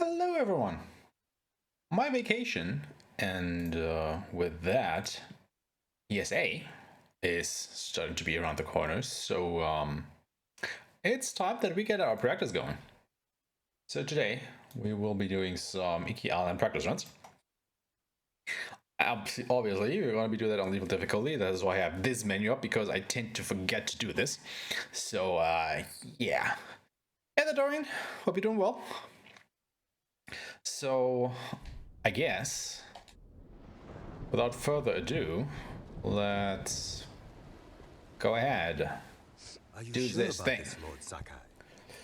Hello everyone! My vacation, and with that, ESA is starting to be around the corner, so it's time that we get our practice going. So today, we will be doing some Iki Island practice runs. Obviously, we're going to be doing that on lethal difficulty. That is why I have this menu up, because I tend to forget to do this. So, yeah. Hey there, Dorian. Hope you're doing well. So, I guess, without further ado, let's go ahead. Are you do sure this about thing. this, Lord Sakai?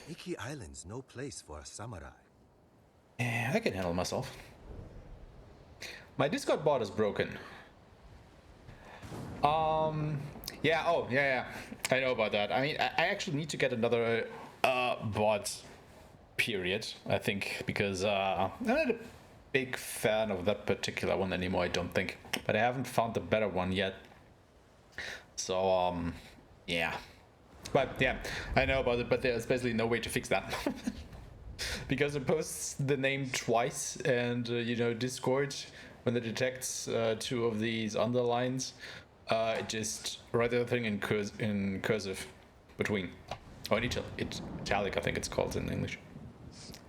Iki Island's no place for a samurai. Yeah, I can handle myself. My Discord bot is broken. Yeah, I know about that. I mean, I actually need to get another bot, period, I think, because I'm not a big fan of that particular one anymore, I don't think. But I haven't found a better one yet. So, yeah. But yeah, I know about it, but there's basically no way to fix that. Because it posts the name twice, and Discord, when it detects two of these underlines, it just writes everything in cursive between, or in italic, I think it's called in English.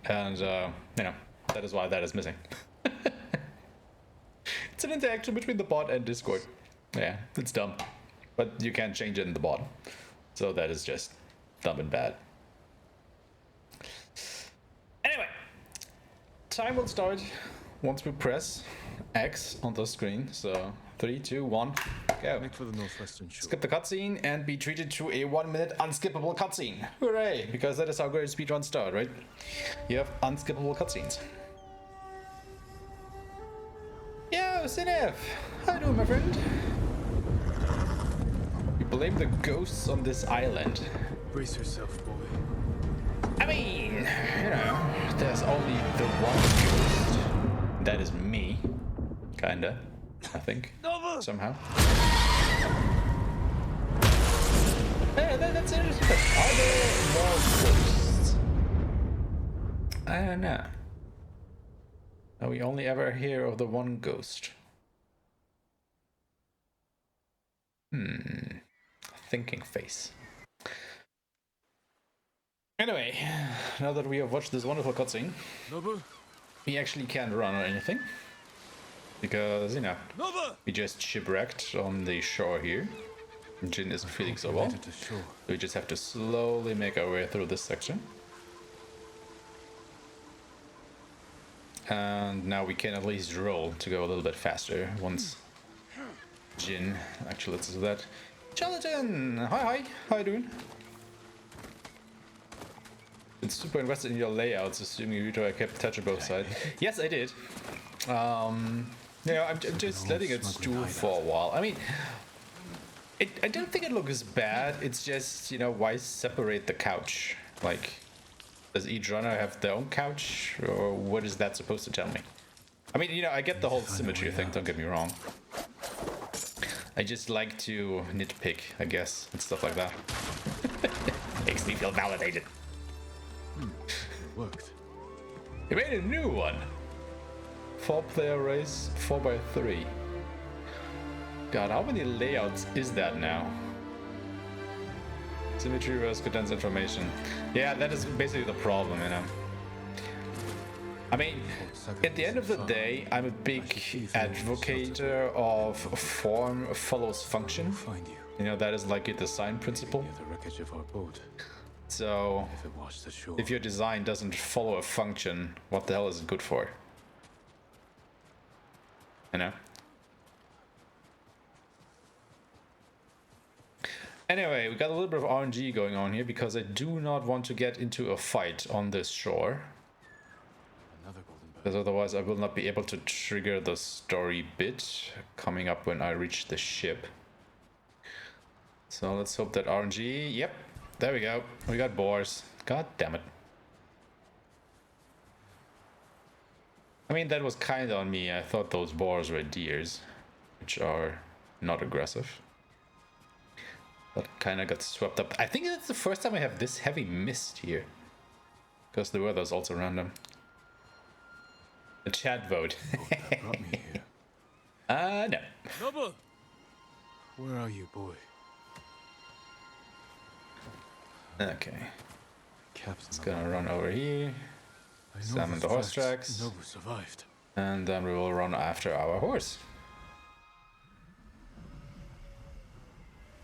And that is why that is missing. It's an interaction between the bot and Discord. Yeah, it's dumb, but you can't change it in the bot, so that is just dumb and bad. Anyway, time will start once we press X on the screen. So 3, 2, 1, go. Make for the northwestern shore. Skip the cutscene and be treated to a 1-minute unskippable cutscene. Hooray! Because that is how great speedruns start, right? You have unskippable cutscenes. Yo, Sinef! How you doing, my friend? We blame the ghosts on this island. Brace yourself, boy. I mean, there's only the one ghost. That is me. Kinda. I think. Somehow. Yeah, that's interesting. Are there more ghosts? I don't know. We only ever hear of the one ghost. Thinking face. Anyway, now that we have watched this wonderful cutscene, Nobu? we actually can't run or anything. Because, we just shipwrecked on the shore here. Jin isn't feeling so well. We just have to slowly make our way through this section. And now we can at least roll to go a little bit faster once Jin actually lets us do that. Charlatan! Hi, how you doing? Been super invested in your layouts, assuming you kept touch on both sides. Yes, I did. I'm just letting it stew for a while. I mean, I don't think it looks bad. It's just, why separate the couch? Like, does each runner have their own couch, or what is that supposed to tell me? I mean, I get the whole symmetry thing, don't get me wrong. I just like to nitpick, I guess, and stuff like that. Makes me feel validated. It worked. They made a new one. 4-player race, 4x3. God, how many layouts is that now? Symmetry versus condensed information. Yeah, that is basically the problem, I mean, at the end of the day, I'm a big advocate of form follows function. That is like a design principle. So, if your design doesn't follow a function, what the hell is it good for? Anyway, we got a little bit of RNG going on here because I do not want to get into a fight on this shore. Because otherwise I will not be able to trigger the story bit coming up when I reach the ship. So let's hope that RNG... Yep, there we go. We got boars. God damn it. I mean, that was kind of on me. I thought those boars were deers, which are not aggressive. But kind of got swept up. I think that's the first time I have this heavy mist here. Because the weather's also random. A chat vote. That brought me here. No. Nobu! Where are you, boy? Okay. Captain. It's gonna run over here. I know Summon those the horse tracks. tracks. Nobu survived. And then we will run after our horse.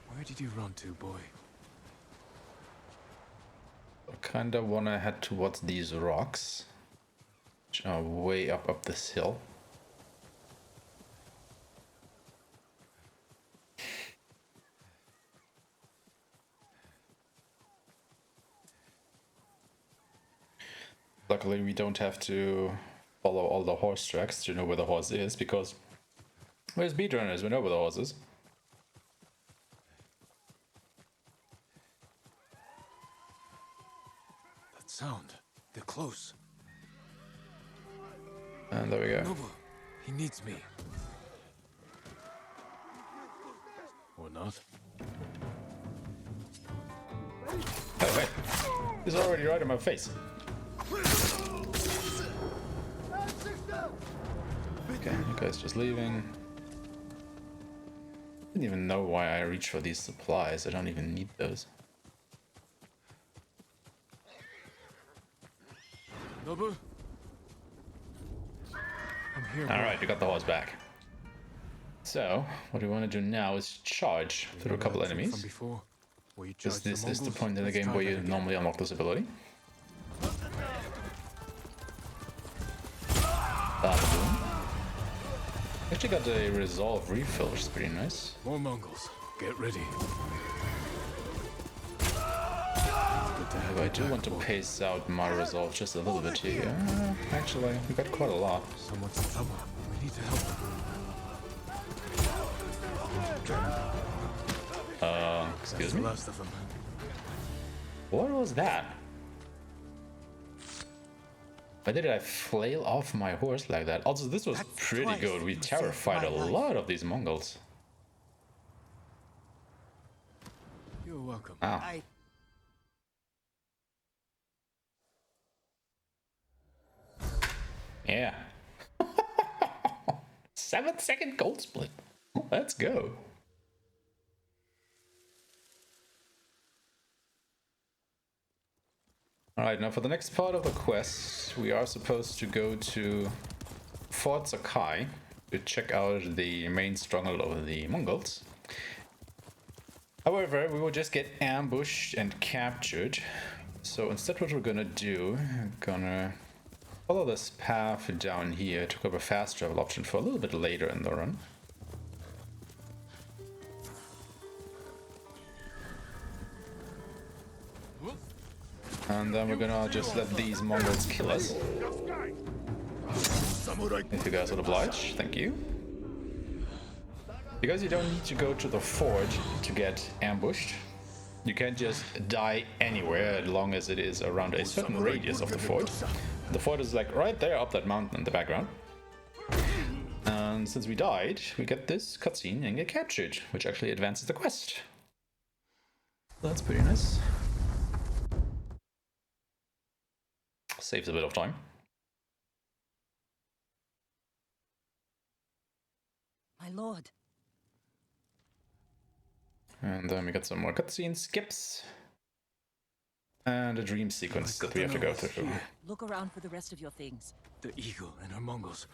Where did you run to, boy? I kinda wanna head towards these rocks, which are way up this hill. Luckily, we don't have to follow all the horse tracks to know where the horse is, because we're speedrunners, we know where the horse is. That sound. They're close. And there we go. Nobu, he needs me. Or not. Oh, wait. He's already right in my face. Okay, you guys just leaving. Didn't even know why I reached for these supplies. I don't even need those. Nobu? I'm here. Alright, we got the horse back. So, what we want to do now is charge through a couple From enemies. before, where you Because charge this is the Mongols? point in the Let's game try where that you again. normally unlock this ability. Boom. Actually got a resolve refill, which is pretty nice. More Mongols. Get ready. Good to have I you do back, want to boy. pace out my resolve just a little bit here. Actually, we got quite a lot. Someone's in trouble. We need to help them. Excuse The me? last of them. What was that? Why did I flail off my horse like that? Also, this was pretty twice good. We you saved terrified my a life. lot of these Mongols. You're welcome. Ah. Yeah. 7-second gold split. Let's go. Alright, now for the next part of the quest, we are supposed to go to Fort Sakai to check out the main stronghold of the Mongols. However, we will just get ambushed and captured. So instead what we're gonna do, I'm gonna follow this path down here to grab a fast travel option for a little bit later in the run. And then we're gonna just let these Mongols kill us. If you guys would oblige, thank you. Because you don't need to go to the fort to get ambushed. You can just die anywhere as long as it is around a certain radius of the fort. The fort is like right there up that mountain in the background. And since we died, we get this cutscene and get captured, which actually advances the quest. That's pretty nice. Saves a bit of time. My lord. And then we got some more cutscene skips. And a dream sequence that we have to go through. Look around for the rest of your things. The eagle and her Mongols.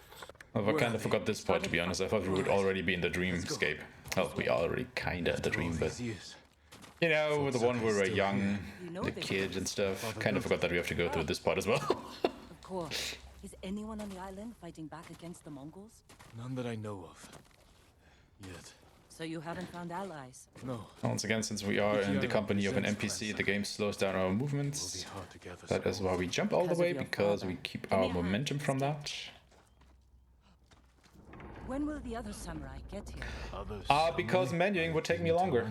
I kind of forgot this part, to be honest. I thought we would already be in the dreamscape. Well, we are already kinda in the dream, but... You know, with the one where we're young, the kid and stuff. Kind of forgot that we have to go through this part as well. Of course. Is anyone on the island fighting back against the Mongols? None that I know of. Yet. So you haven't found allies? No. Once again, since we are in the company of an NPC, the game slows down our Will be movements. hard to gather That is why we jump all the way, because we keep our momentum from that. When will the other samurai get here? others. Because menuing would take me longer.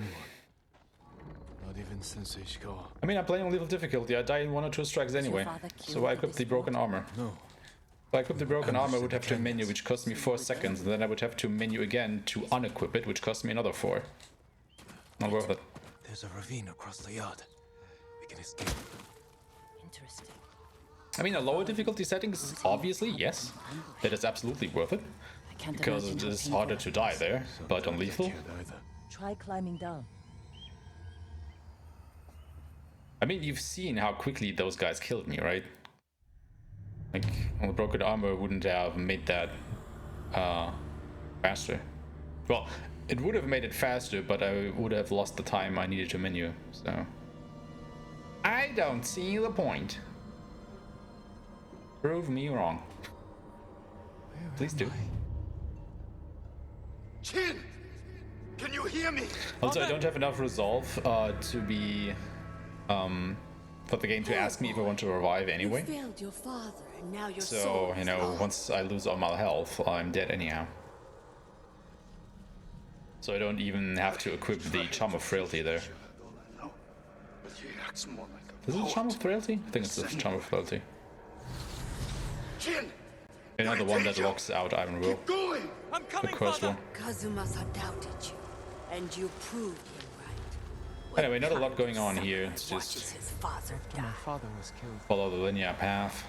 Not even Sensei Ishikawa. I mean, I'm playing on little difficulty. I die in 1 or 2 strikes anyway. So I equip the broken armor. No. If I equip the broken armor, I would have to menu, which costs me 4 seconds. And then I would have to menu again to unequip it, which costs me another 4. Not worth it. There's a ravine across the yard. We can escape. Interesting. I mean, a lower difficulty settings, obviously, yes. That is absolutely worth it. I can't Because imagine it how is painful harder that to die is. there, but on lethal. Can't either. Try climbing down. I mean, you've seen how quickly those guys killed me, right? Like, the broken armor wouldn't have made that faster. Well, it would have made it faster, but I would have lost the time I needed to menu, so... I don't see the point. Prove me wrong. Please do. Jin! Can you hear me? Also, I don't have enough resolve to be... for the game to ask me if I want to revive anyway. You failed your father, and now your So, soul you is know, lost. once I lose all my health, I'm dead anyhow. So I don't even have to equip the Charm of Frailty there. But he acts more like a Is it poet. Charm of Frailty? I think it's the Charm of Frailty. Jin! Another one that locks out Iron Will. Keep going! I'm The coming, cursed father. one. Kazumasa doubted you, and you proved him right. Anyway, not a lot going on here. It's Watches just his father die. My father was killed. follow the linear path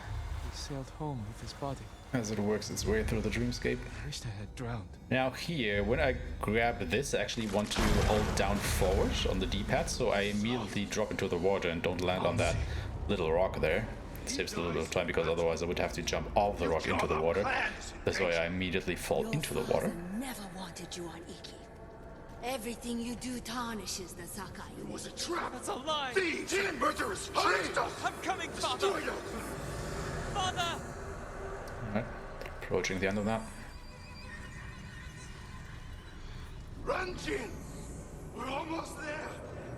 He sailed home with his body. as it works its way through the dreamscape. I wished I had drowned. Now here, when I grab this, I actually want to hold down forward on the D-pad, so I immediately drop into the water and don't land on that little rock there. It saves a little bit of time because otherwise I would have to jump off the rock into the water. This way I immediately fall Your into the father water. never wanted you on Iki. Everything you do tarnishes the Sakai. It was a trap! That's a lie. Thieves! Jin! Murderers! Tricked us! I'm coming, father. Destroyed us! Father! Alright, approaching the end of that. Run, Jin! We're almost there!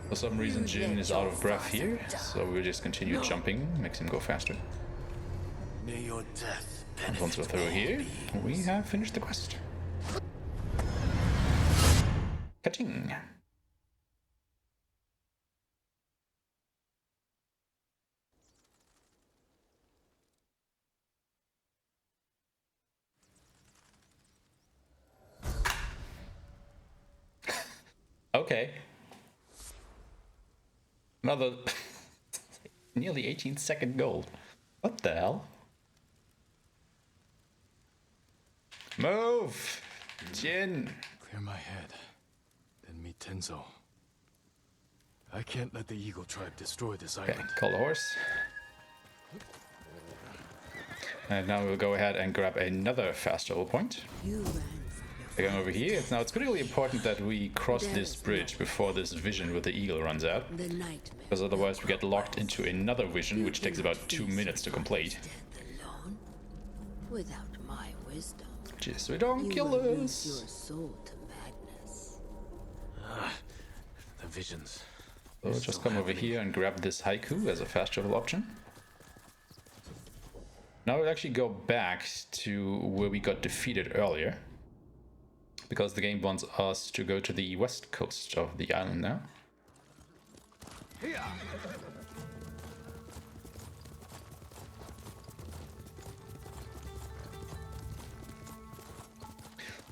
For some reason Jin is out of breath here, so we'll just continue jumping, makes him go faster. May your death And once we're through here, we have finished the quest. Ka-ching! Okay. Another nearly 18-second goal. What the hell? Move! Jin! Clear my head. Then meet Tenzo. I can't let the Eagle tribe destroy this Okay, island. call the horse. And now we'll go ahead and grab another fast travel point. You ran from We're going over here. Now it's critically important that we cross this bridge before this vision with the eagle runs out. the nightmare. Because otherwise we get locked into another vision, which takes about 2 minutes to complete. Death alone, without my wisdom, Just you will ridiculous. lose your soul to madness. The visions. So we'll just come over here and grab this haiku as a fast travel option. Now we'll actually go back to where we got defeated earlier. Because the game wants us to go to the west coast of the island now.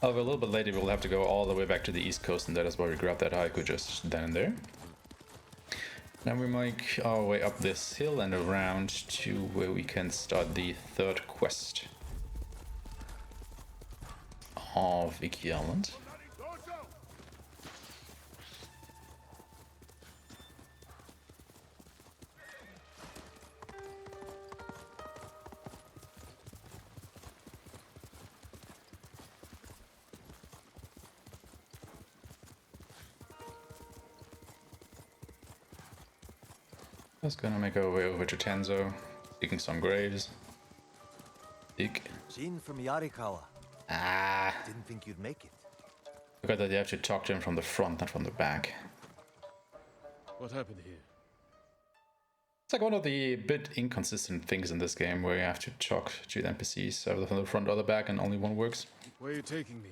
However, a little bit later we'll have to go all the way back to the east coast, and that is why we grabbed that haiku just then and there. Now we make our way up this hill and around to where we can start the third quest of Iki Island. Just gonna make our way over to Tenzo, seeking some graves. Seek. Jin from Yarikawa. Ah, Didn't think you'd make it. forgot that you have to talk to him from the front, not from the back. What happened here? It's like one of the bit inconsistent things in this game where you have to talk to the NPCs either from the front or the back and only one works. Where are you taking me?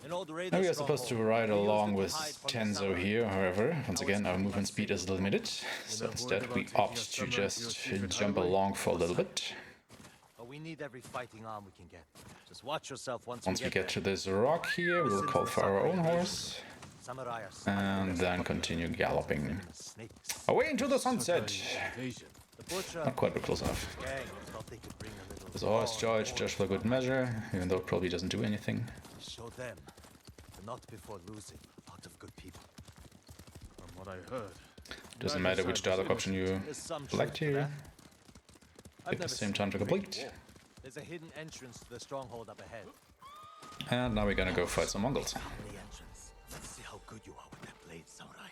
Now we are supposed to ride along with Tenzo here, however, once again our movement speed is limited, so instead we opt to just jump along for a little bit. But we need every fighting arm we can get. Just watch yourself once Once we get to there. this rock here, we'll call for our own horse, Samurai are smart. and then continue galloping Snakes. away into the sunset. Invasion. Not quite, but close enough. There's always charge just for good measure, even though it probably doesn't do anything. Show them, but not before losing a lot of good people. From what I heard, Doesn't matter which dialogue option you select here. Take the same time to complete. There's a hidden entrance to the stronghold up ahead. And now we're gonna go fight some Mongols. The entrance. Let's see how good you are with that blade, samurai.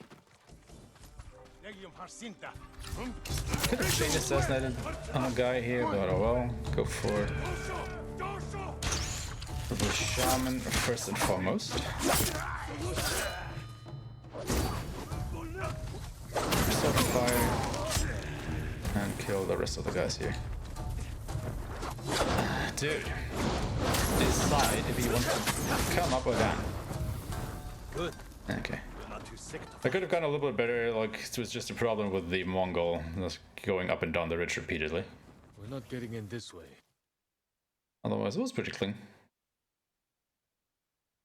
Could have chain assassinated on a guy here, but oh well. Go for the shaman first and foremost. Start fire and kill the rest of the guys here. Dude, decide if you want to come up or down. Good. Okay. You're not too sick to I could have gone a little bit better, like it was just a problem with the Mongol just going up and down the ridge repeatedly. we're not getting in this way. Otherwise it was pretty clean.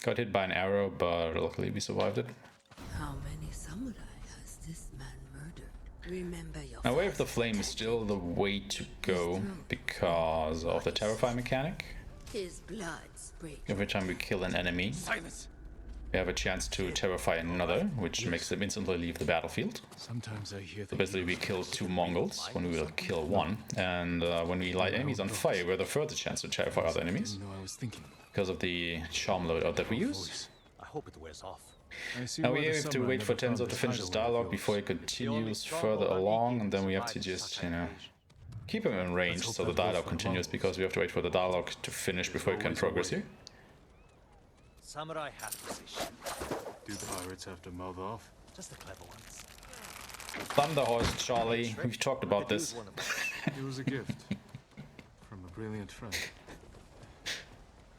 Got hit by an arrow, but luckily we survived it. How many samurai has this man murdered? Remember your Now Way of the Flame is still the way to go because of the Terrify mechanic. his blood sprayed. Every time we kill an enemy, we have a chance to terrify another, which makes them instantly leave the battlefield. Sometimes I hear So the basically we kill 2 Mongols when we will kill 1, and when we light enemies on fire, we have a further chance to terrify other enemies didn't know I was thinking. because of the charm loadout that we use. I hope it wears off. I see Now why we the have to samurai wait for never found Tenzo to this finish his hideaway of dialogue yours. before he continues further along, and then we have to just, you know, keep him in range so the dialogue continues, because we have to wait for the dialogue to finish before we can progress here. Samurai have to say shit. Do the pirates have to mouth off? Just the clever ones. Thunderhorse, Charlie, we've talked about Could use this. one of them. It was a gift from a brilliant friend.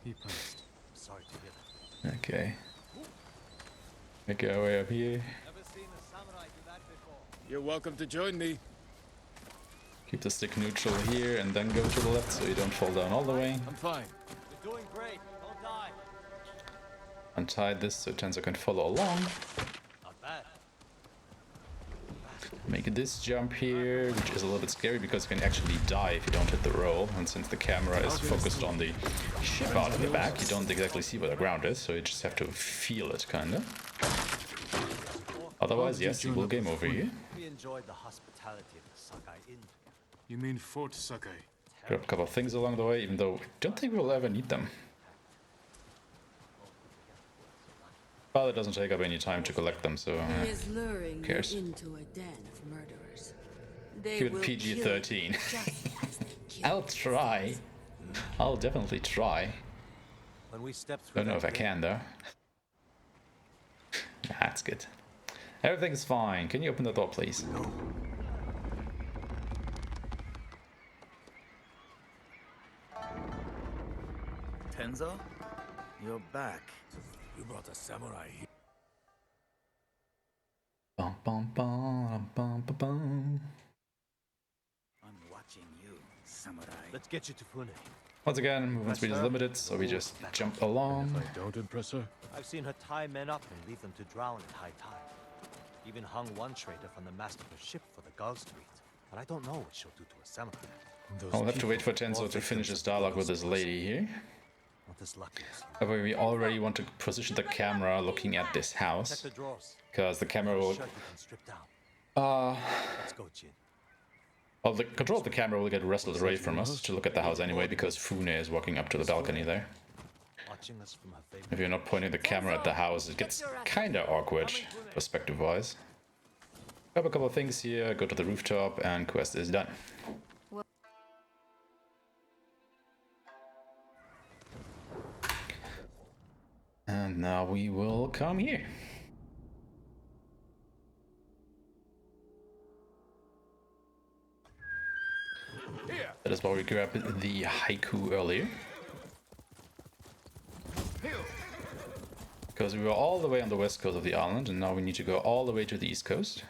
He passed. Sorry to hear that. Okay. Make our way up here. Never seen a samurai do that before. You're welcome to join me. Keep the stick neutral here and then go to the left so you don't fall down all the way. I'm fine. You're doing great. Don't die. Untie this so Tenzo can follow along. Not bad. Make this jump here, which is a little bit scary because you can actually die if you don't hit the roll. And since the camera is focused on the ship out in the back, you don't exactly see where the ground is, so you just have to feel it, kinda. Otherwise, yes, you will game over here. We enjoyed the hospitality of the Sakai Inn. You mean Fort Sakai? Grab a couple of things along the way, even though I don't think we'll ever need them. Well, it doesn't take up any time to collect them, so He is luring you cares? into a den of murderers. They keep will it PG-13. kill just as they kill. I'll try. I'll definitely try. When we step through Don't know if I that can though. That's good. Everything's fine. Can you open the door, please? Tenzo? You're back. You brought a samurai here. Bum, bum, bum, bum, bum, bum. I'm watching you, samurai. Let's get you to Pune. Once again, movement speed is limited, so we just jump along. If I don't impress her, I've seen her tie men up and leave them to drown at high tide. Even hung one trader from the mast of her ship for the gulls to eat. But I don't know what she'll do to a samurai. those I'll have to people- wait for Tenzo to finish his dialogue with this lady here. Not as lucky as you. However, we already want to position the camera looking at this Check house, the drawers. because the camera will... Shirt you can strip down. Uh, Let's go, Jin. well, the control of the camera will get wrestled away from us to look at the house anyway, because Fune is walking up to the balcony there. Watching us from her favorite. If you're not pointing the camera at the house, it gets kinda awkward, perspective-wise. Grab a couple of things here, go to the rooftop, and quest is done. And now we will come here. That is why we grabbed the haiku earlier. Because we were all the way on the west coast of the island, and now we need to go all the way to the east coast.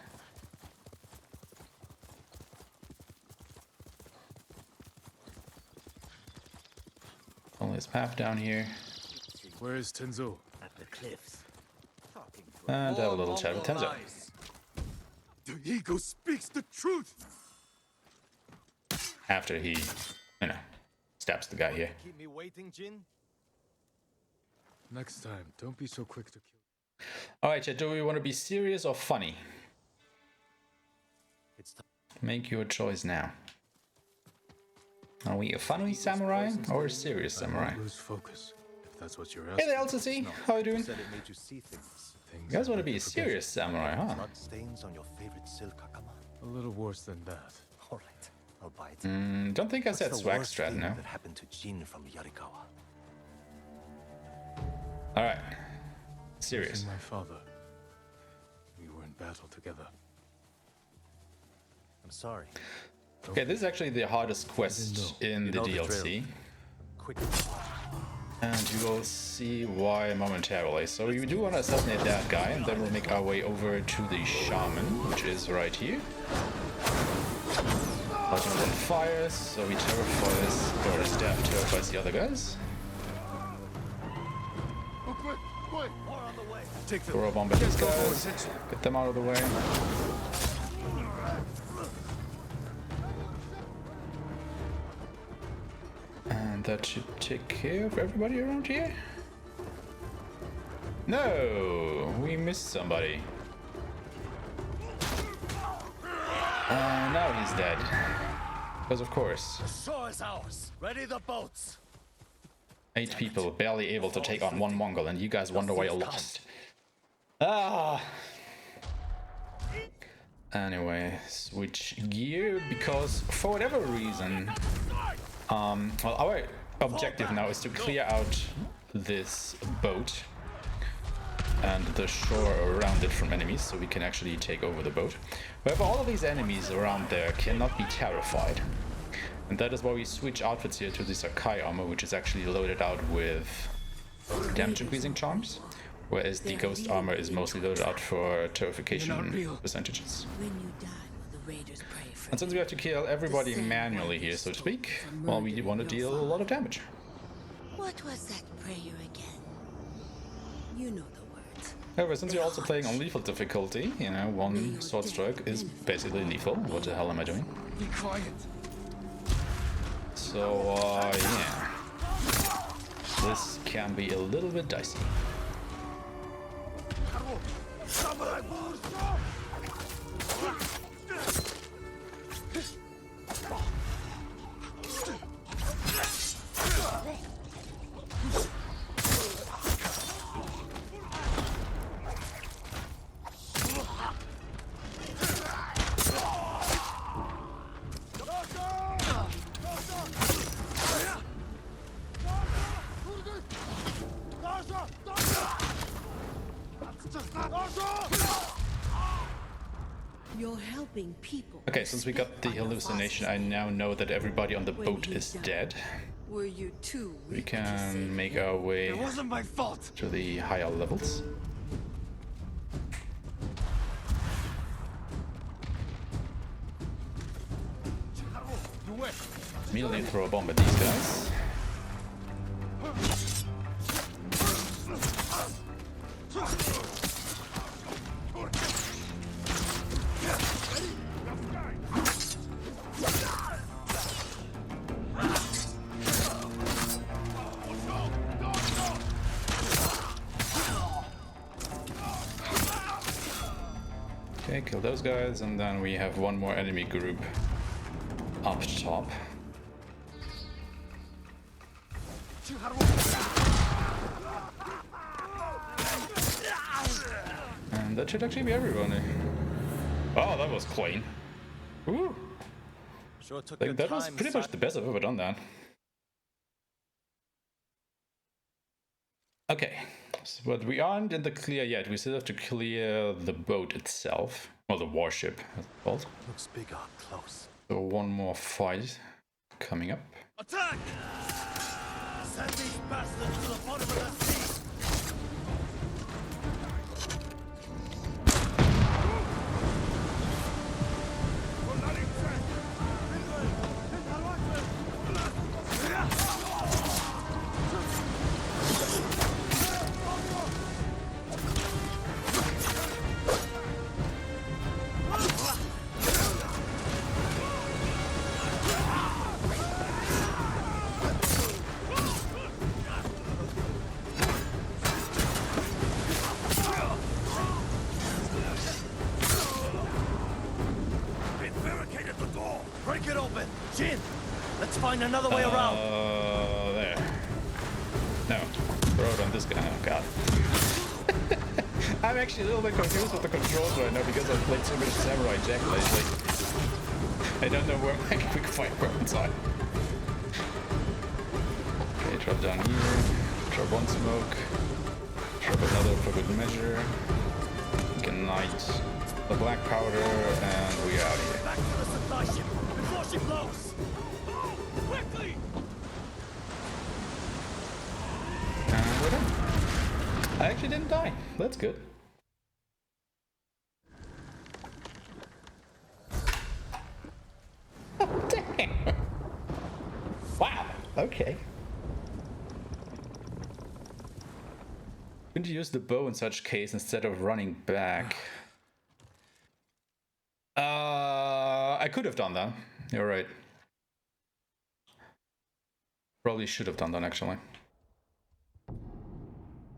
Only this path down here, Where is Tenzo? At the cliffs. Talking for and have a little chat with Tenzo. The eagle speaks the truth. after he, you know, stabs the guy here. Keep me waiting, Jin? Next time, don't be so quick to kill. Alright, chat, do we want to be serious or funny? It's time. Make your choice now. Are we a funny samurai or a serious samurai? Lose focus, if that's what you're Hey asking. there, LCC. How you doing? Said it made you see things. You guys want to be a serious samurai, huh? Blood stains on your favorite silk hakama. A little worse than that. All right, I'll buy it. Don't think I What's said the swag worst strat, thing no. that happened to Jin from Yarikawa? Alright. Serious. Losing my father. We were in battle together. I'm sorry. Okay, this is actually the hardest quest in the know the DLC. Quick. And you will see why momentarily. So we do want to assassinate that guy, and then we'll make our way over to the shaman, which is right here. Lighting on fires, so we terrifies, or staff terrifies the other guys. Throw a bomb at these guys, get them out of the way. And that should take care of everybody around here. No, we missed somebody. Now he's dead. Because of course. Shore is ours. Ready the boats. 8 people barely able to take on 1 Mongol, and you guys wonder why you lost. Ah. Anyway, switch gear because for whatever reason, well, our objective now is to clear out this boat and the shore around it from enemies, so we can actually take over the boat. However, all of these enemies around there cannot be terrified. And that is why we switch outfits here to the Sakai armor, which is actually loaded out with damage increasing charms, whereas the ghost armor is mostly loaded out for terrification percentages. When you die, will the raiders pray for And since we have to kill everybody manually here, so to speak, well, we want to deal a lot of damage. What was that prayer again? You know the words. However, since you're also playing on lethal difficulty, you know, 1 sword stroke is basically lethal. What the hell am I doing? Be quiet. So, yeah. This can be a little bit dicey. You're helping people. Okay, since we got the hallucination, I now know that everybody on the boat is dead. Were you too We weak to save can make me? our way It wasn't my fault. to the higher levels. Immediately throw a bomb at these guys. Okay, kill those guys, and then we have 1 more enemy group up top. And that should actually be everybody. Oh, that was clean. Ooh. Sure took I your think that was time, pretty much the best I've ever done that. Okay, so, but we aren't in the clear yet. We still have to clear the boat itself, or the warship, as it's called. Looks big up close. So 1 more fight coming up. Attack! Send these bastards to the bottom of the sea! find another way around. There. No. Throw it on this guy. Oh god. I'm actually a little bit confused with the controls right now because I've played so much Samurai Jack lately. I don't know where my quick fire weapons are. Okay, drop down here. Drop one smoke. Drop another for good measure. Ignite the black powder, and we are out of here. Back to the supply ship before she blows. Move quickly. And we're done. I actually didn't die. That's good. Oh, damn. Wow. Okay. Couldn't you use the bow in such case instead of running back? I could have done that. You're right. Probably should have done that actually.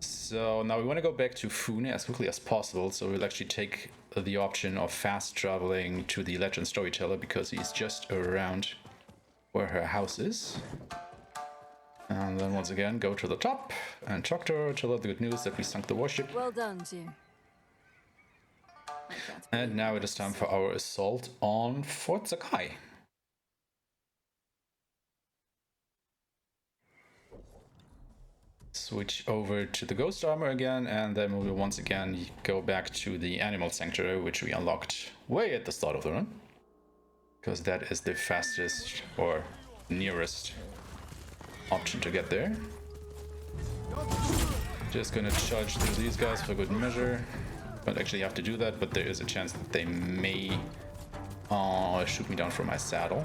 So now we want to go back to Fune as quickly as possible, so we'll actually take the option of fast traveling to the legend storyteller because he's just around where her house is. And then once again go to the top and talk to her, tell her the good news that we sunk the warship. Well done, Jin. And now it is time for our assault on Fort Sakai. Switch over to the ghost armor again, and then we will once again go back to the animal sanctuary, which we unlocked way at the start of the run, because that is the fastest or nearest option to get there. Just gonna charge through these guys for good measure. Don't actually have to do that, but there is a chance that they may shoot me down from my saddle.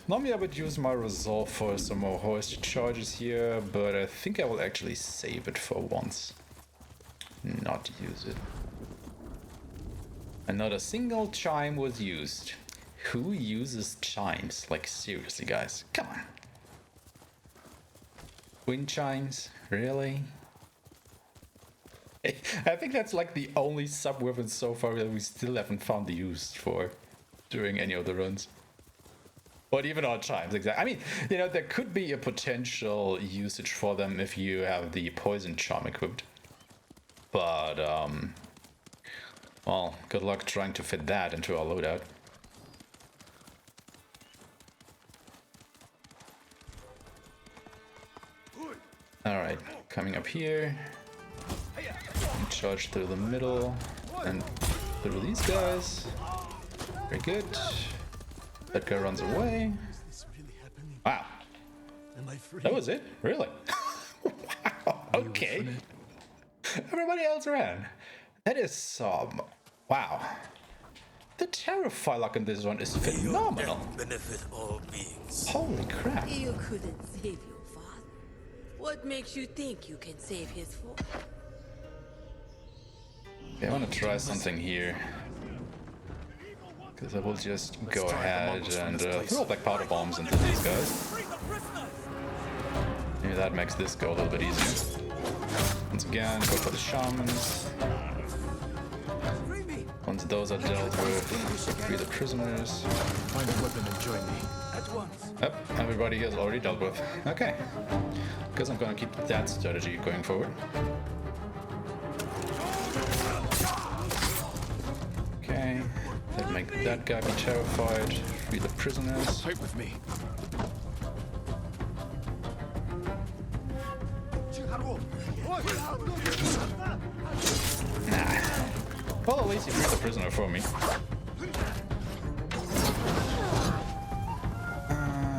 Normally I would use my resolve for some more hoist charges here, but I think I will actually save it for once. Not use it. And not a single chime was used. Who uses chimes? Like seriously guys, come on. Wind chimes? Really? I think that's like the only sub-weapon so far that we still haven't found the use for during any of the runs. But even on chimes, exactly. I mean, you know, there could be a potential usage for them if you have the poison charm equipped. But, well, good luck trying to fit that into our loadout. Alright, coming up here. Charge through the middle and through these guys. Very good. That guy runs away. Wow. That was it? Really? Wow. Okay. Everybody else ran. That is some... wow. The Terrify lock in this one is phenomenal. Benefit all beings. Holy crap. You couldn't save your father. What makes you think you can save his fort? Okay, I want to try something here. Because I will just go ahead and throw black powder bombs into these guys. Maybe that makes this go a little bit easier. Once again, go for the shamans. Once those are dealt with, free the prisoners. Find a weapon and join me. At once. Yep, everybody is already dealt with. Okay. Because I'm gonna keep that strategy going forward. Okay. That make that guy be terrified. Free the prisoners. Fight with me. Nah. Well, at least he freed the prisoner for me.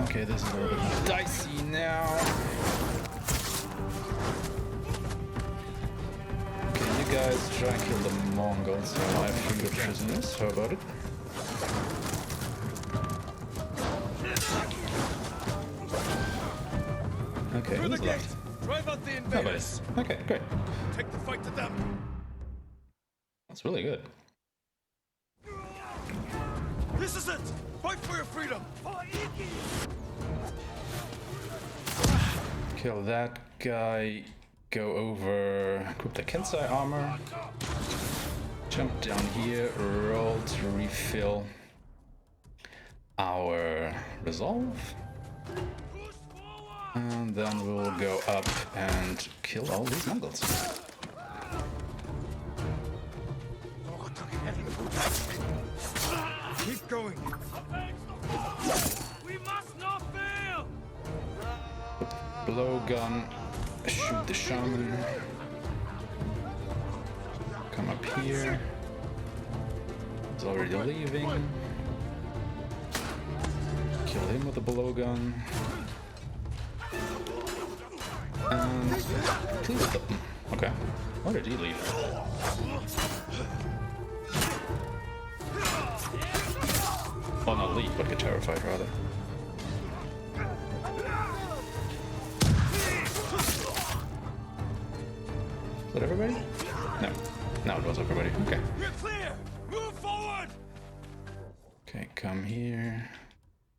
Okay, this is a little bit dicey now. Okay, you guys try and kill the Mongols while I free the prisoners. How about it? Okay, who's left? Drive out the Nobody. invaders. Okay, great. Take the fight to them. That's really good. This is it. Fight for your freedom. Kill that guy. Go over. Equip the Kensai armor. Jump down here, roll to refill our resolve. And then we'll go up and kill all these Mongols. Keep going. We must not fail! Blowgun, shoot the shaman. Come up here. He's already leaving. Kill him with a blowgun. And please stop. Okay. Why did he leave? Well, not leave, but get terrified rather. Is that everybody? No. No, it was everybody. Okay. We're clear! Move forward! Okay, come here.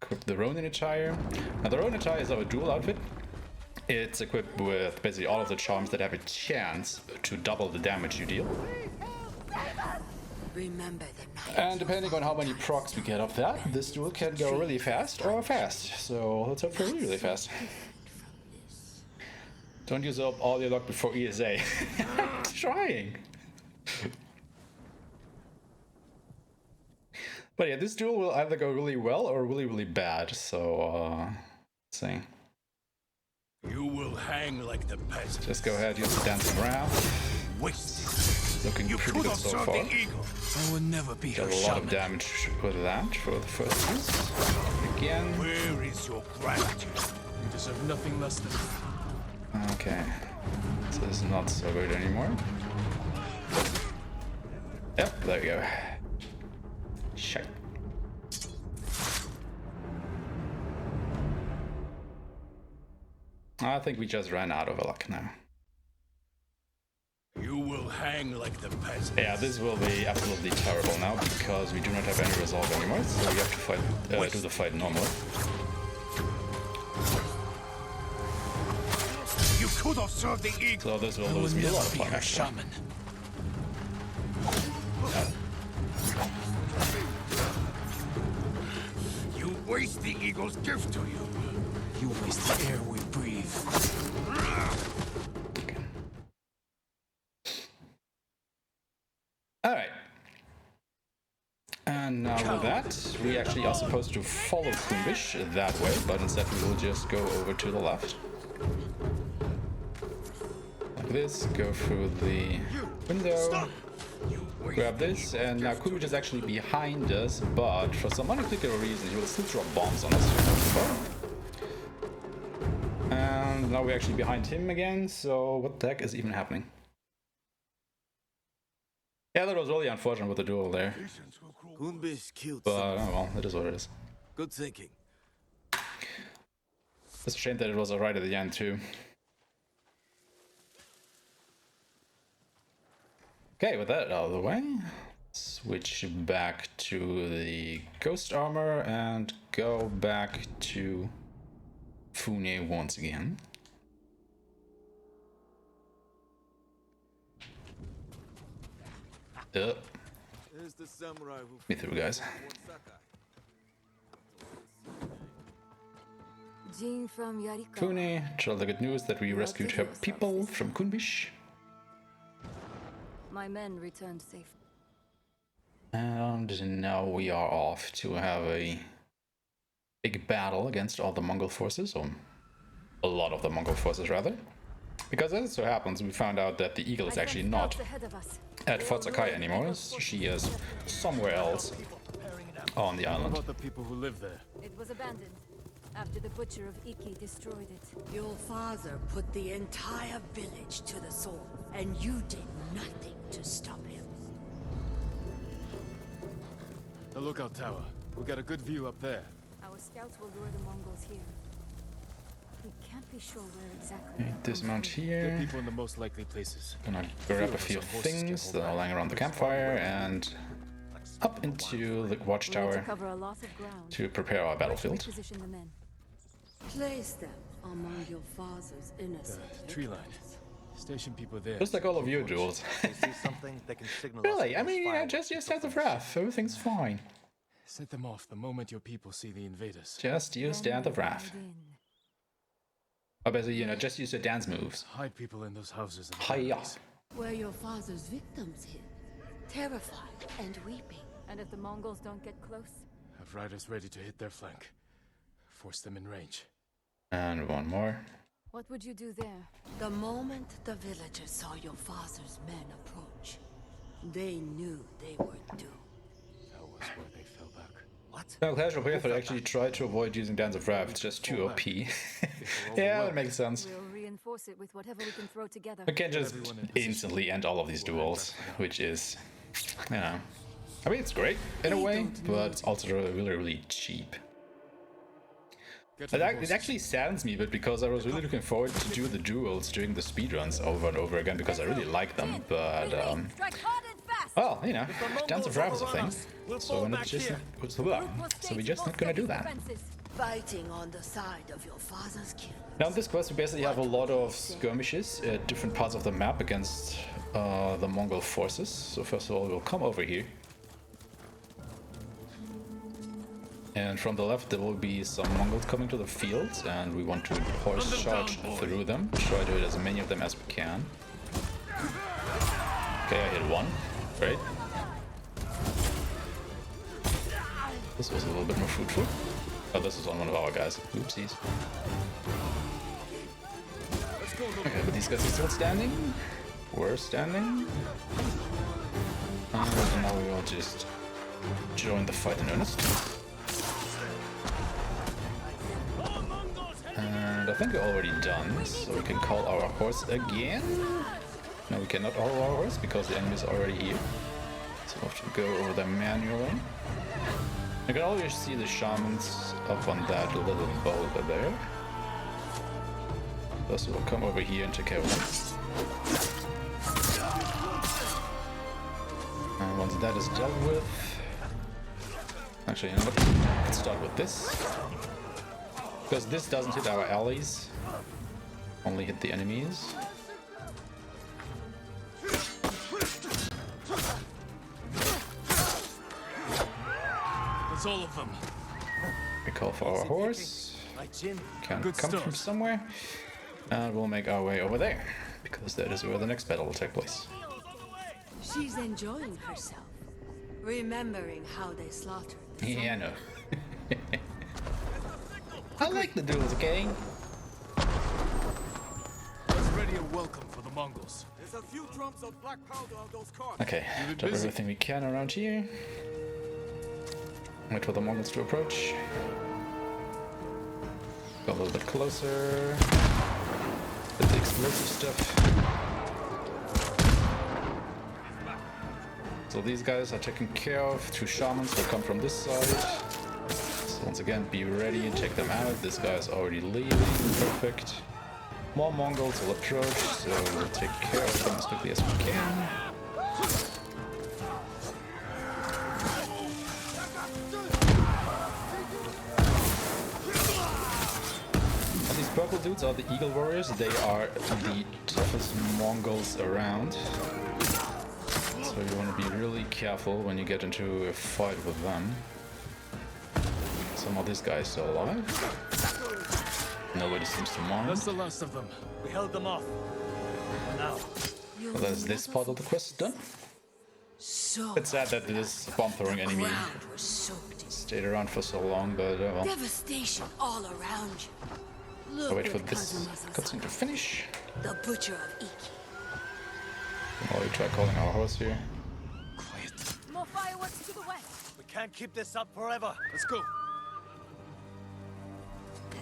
Equip the Ronin attire. Now the Ronin attire is our dual outfit. It's equipped with basically all of the charms that have a chance to double the damage you deal. Remember the night. And depending on how many procs we get of that, this duel can go really fast or fast. So let's hope for really, really fast. Don't use up all your luck before ESA. I'm trying. But yeah, this duel will either go really well or really, really bad. So, let's see. You will hang like the peasants. Just go ahead, use the dancing wrath. Wasted. Looking pretty good so far. I will never be Got a lot of damage with that for the first use. Again. Where is your gratitude? You deserve nothing less than... Okay. So this is not so good anymore. Yep, there we go. Shite. I think we just ran out of luck now. You will hang like the peasants. Yeah, this will be absolutely terrible now because we do not have any resolve anymore, so we have to fight, do the fight normally. You could have served the eagle. So this will lose me a lot of time actually. You waste the eagle's gift to you. You waste the air we breathe. Alright. And now with that, we actually are supposed to follow Khunbish that way, but instead we will just go over to the left. Like this, go through the window, grab this, and now Khunbish is actually behind us, but for some unexplicable reason he will still drop bombs on us. And now we're actually behind him again, so what the heck is even happening? Yeah, that was really unfortunate with the duel there. Khunbish killed But, oh well, it is what it is. Good thinking. It's a shame that it was right at the end, too. Okay, with that out of the way, switch back to the ghost armor and go back to Fune once again. Here's the samurai who Me through, guys. Jin from Yarika. Fune, tell the good news that we rescued her people from Khunbish. My men returned safe. And now we are off to have a big battle against all the Mongol forces, or a lot of the Mongol forces rather. Because as it so happens, we found out that the eagle is actually not at Fort Sakai anymore. She is somewhere else on the What island. about the people who live there? It was abandoned after the Butcher of Iki destroyed it. Your father put the entire village to the sword, and you did nothing to stop him. The lookout tower. We got a good view up there. Our scouts will lure the Mongols here. We can't be sure where exactly. Okay, dismount Get here. people in the most likely places. Gonna grab a few things that are lying around the campfire and up into the We need watchtower to cover a lot of ground. to prepare our battlefield. Position the men. Place them among your father's innocent Tree line. Station people there. Just like all of your duels. They see something, they can signal us Really? I with mean, fireworks just use to Dance of finish. Wrath. Everything's fine. Set them off the moment your people see the invaders. Just use Dance of Wrath. Or basically, you know, just use your dance moves. Hide people in those houses. And Hiya. families. Where your father's victims hid, terrified and weeping. And if the Mongols don't get close? Have riders ready to hit their flank. Force them in range. And one more. What would you do there? The moment the villagers saw your father's men approach, they knew they were doomed. That was where they fell back. What? Now, casual players actually try to avoid using Dance of Wrath. It's just too OP. Yeah, that makes sense. We'll reinforce it with whatever we can throw together. We can just instantly end all of these duels, which is, you know, I mean, it's great in a way, but it's also really, really cheap. It actually saddens me a bit because I was really looking forward to do the duels during the speedruns over and over again because I really like them, but well, you know, Dance of Wrath is a thing, so we're just not gonna do that. Fighting on the side of your father's kin. Now in this quest we basically have a lot of skirmishes at different parts of the map against the Mongol forces. So first of all we'll come over here. And from the left there will be some Mongols coming to the field and we want to horse charge through them. Try to hit as many of them as we can. Okay, I hit one. Great. This was a little bit more fruitful. Oh, this is on one of our guys. Oopsies. Okay, but these guys are still standing. We're standing. And now we will just join the fight in earnest. And I think we're already done, so we can call our horse again. No, we cannot call our horse because the enemy is already here. So we'll have to go over there manually. You can always see the shamans up on that little boulder there. Thus we'll come over here and take care of them. And once that is dealt with... Actually, you know what? Let's start with this. Because this doesn't hit our allies. Only hit the enemies. That's all of them. We call for our horse. Can come from somewhere. And we'll make our way over there. Because that is where the next battle will take place. She's enjoying herself, remembering how they slaughtered the Yeah, I know. I like the duels, okay? Let's ready a welcome for the Mongols. There's a few drums of black powder on those carts. Okay, do everything we can around here. Wait for the Mongols to approach. Go a little bit closer. Hit the explosive stuff. So these guys are taken care of. Two shamans will come from this side. So once again, be ready and take them out. This guy is already leaving. Perfect. More Mongols will approach, so we'll take care of them as quickly as we can. And these purple dudes are the Eagle Warriors. They are the toughest Mongols around. So you want to be really careful when you get into a fight with them. Some of these guys still alive. Nobody seems to mind. That's the last of them. We held them off. Now, Well, there's this part of the quest done. So It's sad that this bomb-throwing enemy ground was soaked in stayed around for so long, but well. devastation all around you. Look I'll wait for at this Kazumasa-san, cutscene to finish. the butcher of Iki. While we try calling our horse here. Quiet. More fireworks to the west. we can't keep this up forever. Let's go.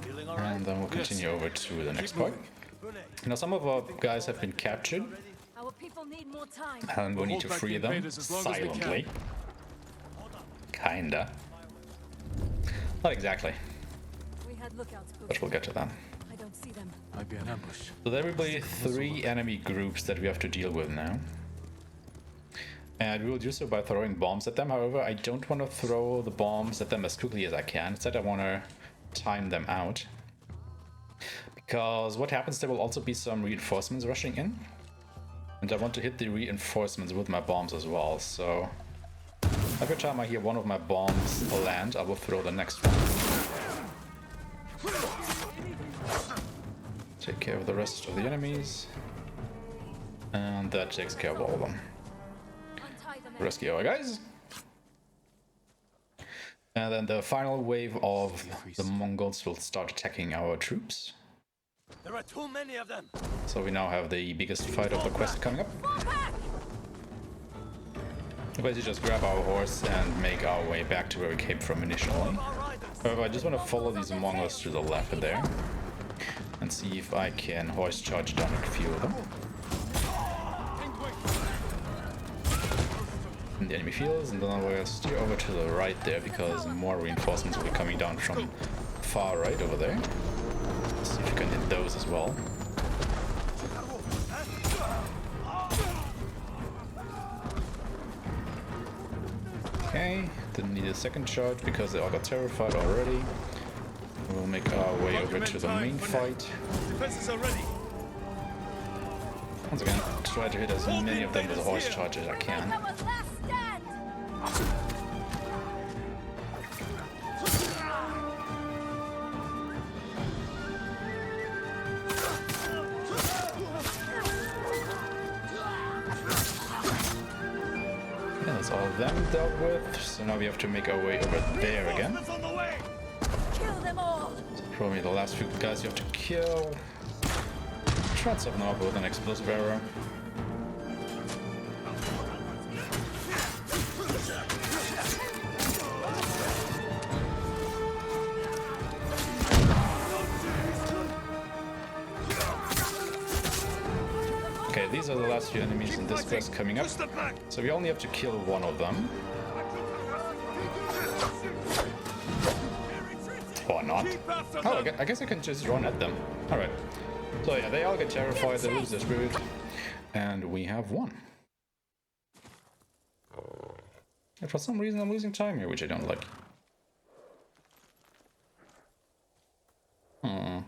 Feeling alright? And then we'll continue over to the next part. Now some of our guys have been captured, Our people need more time. and we'll need hold to back free the them invaders as long as we can. silently. Kinda. Not exactly, We had lookouts, but we'll get to that. I don't see them. Might be an ambush. So there will be 3 enemy groups that we have to deal with now. And we will do so by throwing bombs at them. However, I don't want to throw the bombs at them as quickly as I can. Instead, I want to time them out. Because what happens, there will also be some reinforcements rushing in. And I want to hit the reinforcements with my bombs as well, so... Every time I hear one of my bombs land, I will throw the next one. Take care of the rest of the enemies. And that takes care of all of them. Rescue our guys. And then the final wave of the Mongols will start attacking our troops. There are too many of them. So we now have the biggest fight of the quest coming up. We basically just grab our horse and make our way back to where we came from initially. However, I just want to follow these Mongols to the left there and see if I can horse charge down a few of them. In the enemy fields, and then I will steer over to the right there because more reinforcements will be coming down from far right over there. Let's see if we can hit those as well. Okay, didn't need a second charge because they all got terrified already. We'll make our way over to the main fight. Defenses are ready. Once again, try to hit as many of them with a horse charge as I can. Yeah, that's all of them dealt with. So now we have to make our way over there again. Kill them all. Probably the last few guys you have to kill. Try something up with an explosive arrow. Okay, these are the last few enemies in this quest coming up. So we only have to kill one of them. Or not. Oh, I guess I can just run at them. Alright. So yeah, they all get terrified, they lose their spirit, and we have won. And for some reason I'm losing time here, which I don't like. I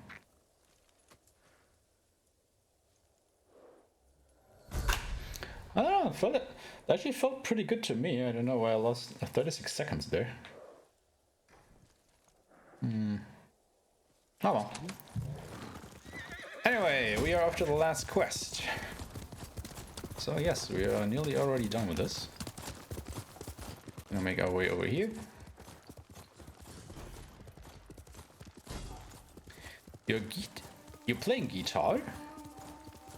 don't know, it actually felt pretty good to me. I don't know why I lost 36 seconds there. Oh well. Anyway, we are off to the last quest. So yes, we are nearly already done with this. Gonna make our way over here. You're playing guitar?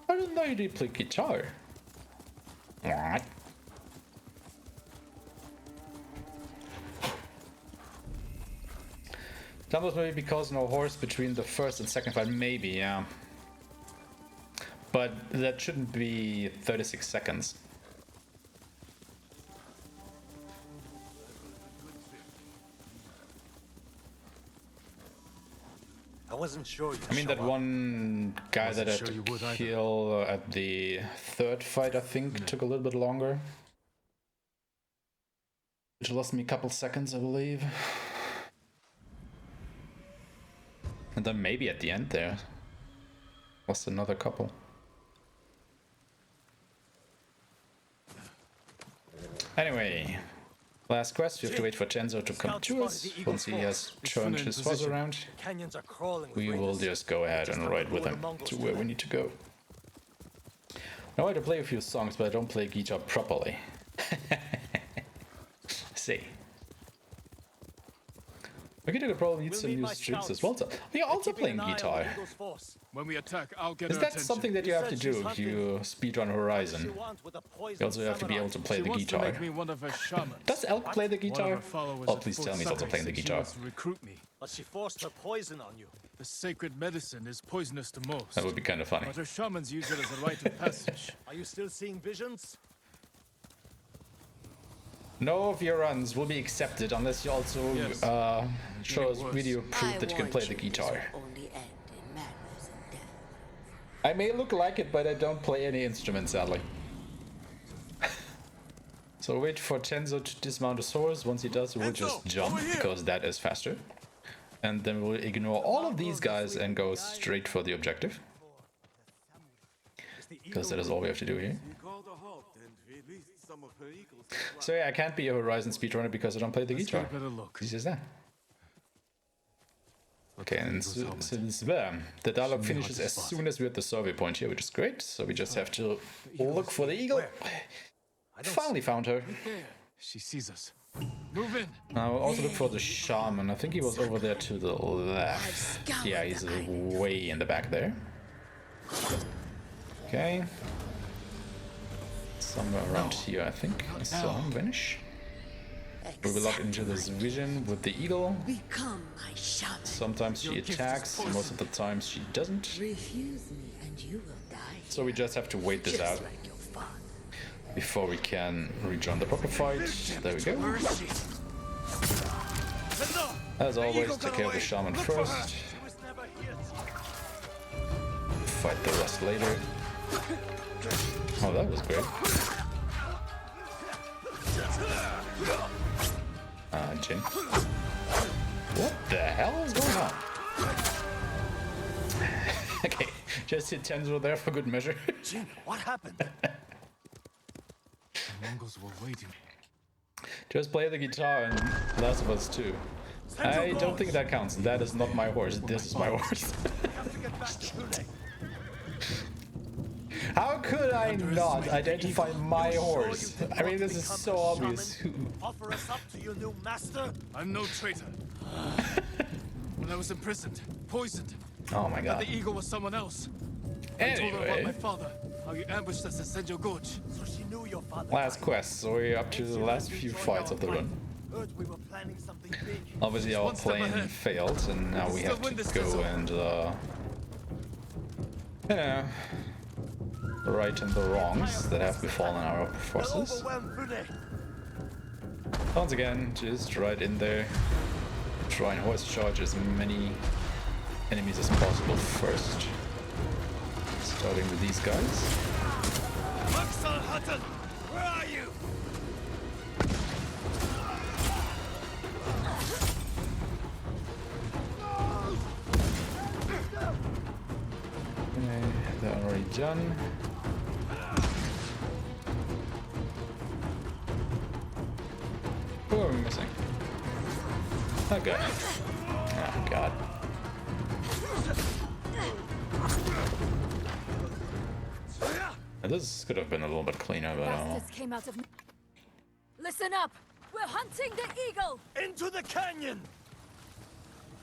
I didn't know you did play guitar. What? That was maybe because no horse between the first and second fight, maybe, yeah. But that shouldn't be 36 seconds. I wasn't sure. I mean, that one guy that I had to kill at the third fight, I think, took a little bit longer. Which lost me a couple seconds, I believe. And then maybe at the end there, lost another couple. Anyway, last quest, we have to wait for Tenzo to come to us. Once he has turned his horse around, we will just go ahead and ride with him to where we need to go. Now I to play a few songs, but I don't play guitar properly. See. We could probably need some new streams as well. So you're also playing guitar. When we attack, I'll get Is that something that you have to do if you speedrun Horizon? You also have to be able to play the guitar. Does Elk play the guitar? Oh, please tell me he's also playing the guitar. Recruit me. But she forced her poison on you. The sacred medicine is poisonous to most. That would be kind of funny. But her shamans use it as a rite of passage. Are you still seeing visions? No of your runs will be accepted unless you also show us video proof that you can play the guitar. I may look like it, but I don't play any instruments, sadly. So wait for Tenzo to dismount his horse. Once he does, we'll just jump, because that is faster. And then we'll ignore all of these guys and go straight for the objective. Because that is all we have to do here. So yeah, I can't be a Horizon speedrunner because I don't play the guitar. Easy as that. Okay, and since the dialogue finishes as soon as we're at the survey point here, which is great. So we just have to look for the eagle. Finally found her. She sees us. Move in. Now we'll also look for the shaman. I think he was over there to the left. Yeah, he's way in the back there. Okay. Somewhere around here, I think. I saw him vanish. We will lock into this vision with the eagle. Sometimes she attacks, most of the times she doesn't. So we just have to wait this out before we can rejoin the proper fight. There we go. As always, take care of the shaman first. Fight the rest later. Oh, that was great. Jin. What the hell is going on? Okay, just hit Tenzo there for good measure. Jin, what happened? The Mongols were waiting. Just play the guitar and Last of Us 2. I don't think that counts. That is not my horse. This is my horse. How could I not identify my horse? I mean, this is so obvious. Offer us up to your new master? I'm no traitor. When I was imprisoned, poisoned, Oh my and god. the eagle was someone else. I told her about my Anyway, father, how you ambushed us at Senjo Gorge. So she knew your father. last quest. So we're up to the last few fights of the run. Heard we were planning something big. Obviously our One step plane ahead. failed and now we have to go and you know, right and the wrongs that have befallen our forces. Once again, just right in there. Try and horse charge as many enemies as possible first. Starting with these guys. Khotun, where are you? Okay, they're already done. Who are we missing? Oh god. Oh god. Now, this could have been a little bit cleaner, but Bastards came out of. Listen up! We're hunting the eagle! Into the canyon!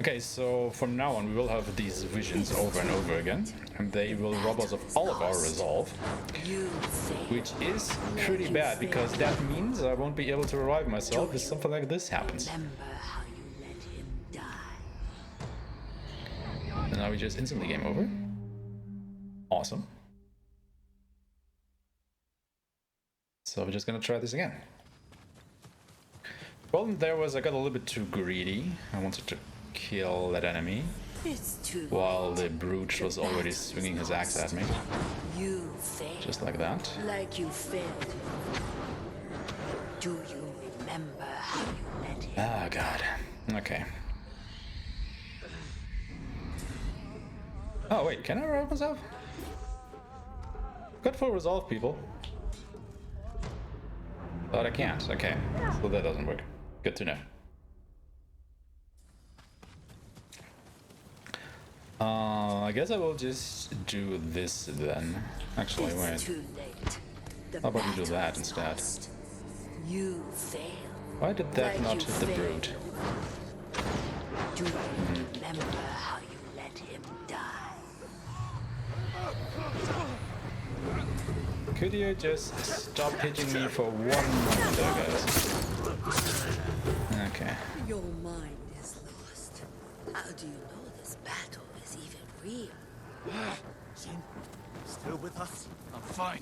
okay, so from now on we will have these visions over and over again, and they will rob us of all of our resolve, which is pretty bad because that means I won't be able to revive myself if something like this happens. And now we just instantly game over. Awesome. So we're just gonna try this again. Problem there was I got a little bit too greedy. I wanted to kill that enemy while the brute was already swinging his axe at me. Just like that. Like you failed. Do you remember how you let him? Ah, god. Okay. Oh wait, can I revive myself? Got full resolve, people. But I can't. Okay, so that doesn't work. Good to know. I guess I will just do this then. Actually, wait. Too late. The How about you do battle that is instead? lost. You failed. Why did that Like not you hit the failed. brute? Do you remember how you let him die? Could you just stop hitting me for 1 moment there, guys? Okay. Your mind is lost. How do you know this battle is even real? Jin, still with us? I'm fine.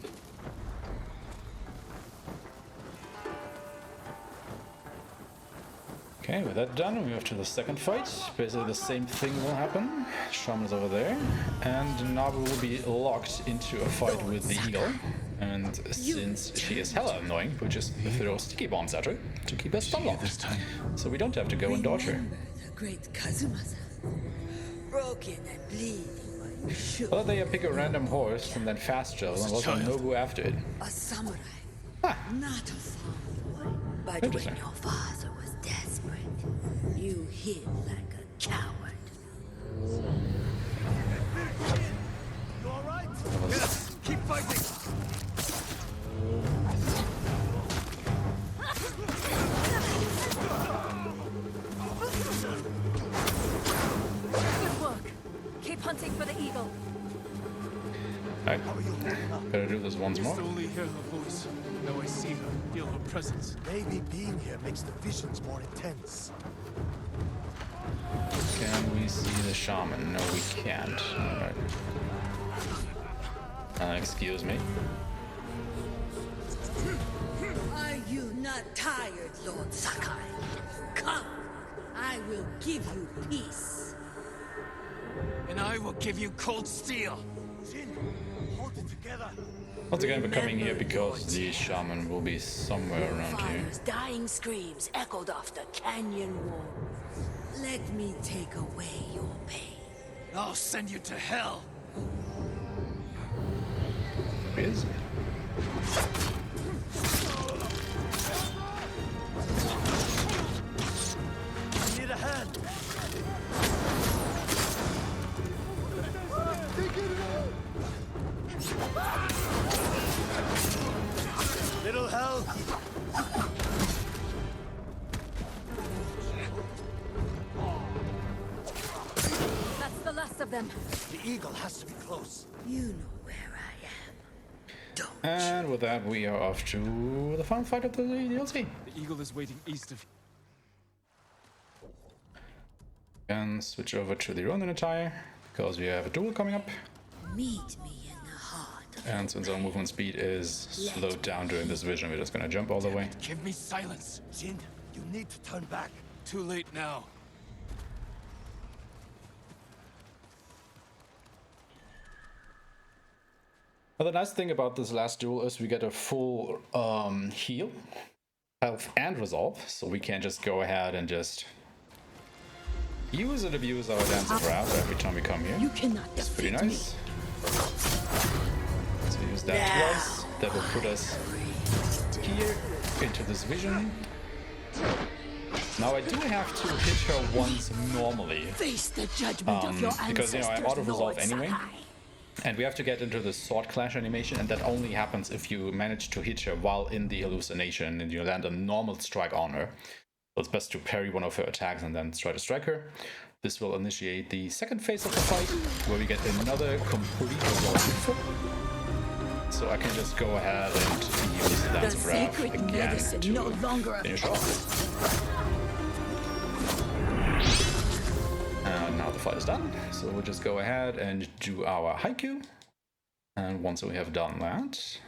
Okay, with that done, we move to the second fight. Basically the same thing will happen. Shaman is over there. And now we will be locked into a fight with the eagle. And since she is hella annoying, we just throw sticky bombs at her to keep her stun locked. So we don't have to go and dodge her. Remember the great Kazumasa. Broken and bleeding, but you should. Well, they pick a random horse and then fast travel and also Nobu after it. A samurai. Huh. Not a farm boy. But when Interesting. your father was desperate, you hid like a coward. You alright? Yes, keep fighting! Good work. Keep hunting for the eagle. Alright, gotta do this once more. Used to only hear her voice. Now I see her, feel her presence. Maybe being here makes the visions more intense. Can we see the shaman? No, we can't. Alright. Excuse me. Are you not tired, Lord Sakai? Come, I will give you peace. And I will give you cold steel. Jin, hold it together. Once again, we're coming here because the shaman will be somewhere around here. Fire's dying screams echoed off the canyon wall. Let me take away your pain. I'll send you to hell. Where is it? I need a hand. Little help. That's the last of them. The eagle has to be close. You know where I am. Don't. And with that, we are off to the final fight of the DLC. The eagle is waiting east of. And switch over to the Ronin attire because we have a duel coming up. Meet me in the heart of And since our movement speed is slowed down during this vision, we're just gonna jump all the way. Give me silence. Jin, you need to turn back. Too late now. Well, the nice thing about this last duel is we get a full heal, health, and resolve, so we can just go ahead and just use and abuse our dancing route every time we come here. you cannot It's pretty defeat me. nice. So use that twice. That will put us here into this vision. Now I do have to hit her once normally, Face the judgment of your because you know I'm ancestors, out of resolve Lord anyway. Sakai. And we have to get into the sword clash animation, and that only happens if you manage to hit her while in the hallucination and you land a normal strike on her. So it's best to parry one of her attacks and then try to strike her. This will initiate the second phase of the fight, where we get another complete resolve. So I can just go ahead and use the The dance grab sacred again medicine to no longer finish off. And now the fight is done, so we'll just go ahead and do our haiku. And once we have done that,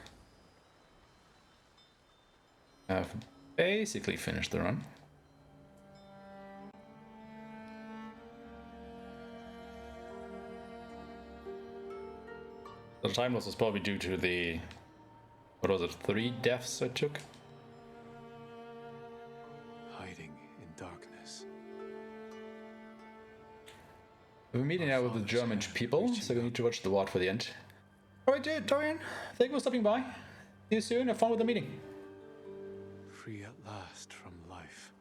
I've basically finished the run. The time loss was probably due to the, what was it, 3 deaths I took? Hiding in darkness. We're meeting now with the German people, so we need to watch the ward for the end. Alright, Dorian, thank you for stopping by. See you soon, have fun with the meeting. Free at last from life.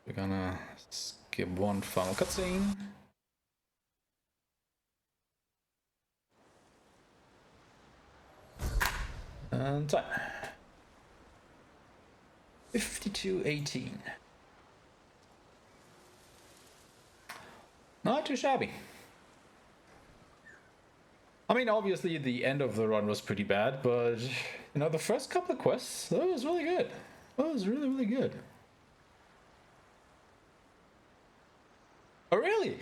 We're gonna skip one final cutscene. And time. 52:18. Not too shabby. I mean, obviously the end of the run was pretty bad, but you know, the first couple of quests, that was really good. That was really, really good. Oh, really?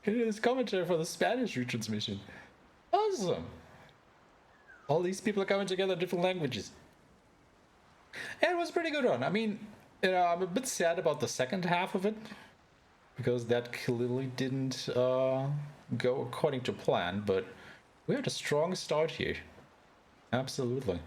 This commentary for the Spanish retransmission. Awesome. All these people are coming together in different languages. And it was a pretty good run. I mean, you know, I'm a bit sad about the second half of it, because that clearly didn't go according to plan, but we had a strong start here. Absolutely.